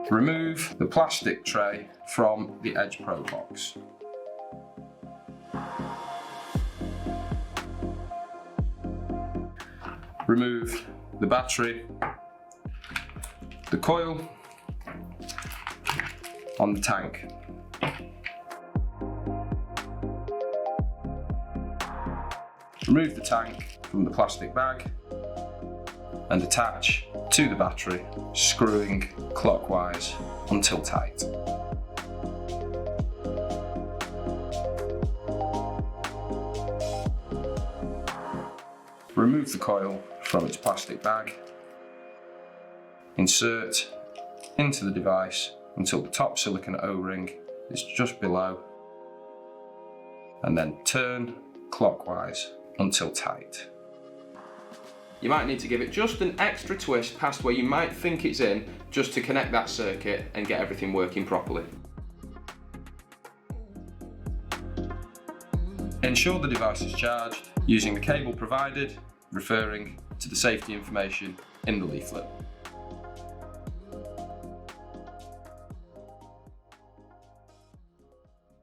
Remove the plastic tray from the Edge Pro box. Remove the battery, the coil on the tank. Remove the tank from the plastic bag and attach to the battery, screwing clockwise until tight. Remove the coil from its plastic bag, insert into the device until the top silicone O-ring is just below, and then turn clockwise until tight. You might need to give it just an extra twist past where you might think it's in, just to connect that circuit and get everything working properly. Ensure the device is charged using the cable provided, referring to the safety information in the leaflet.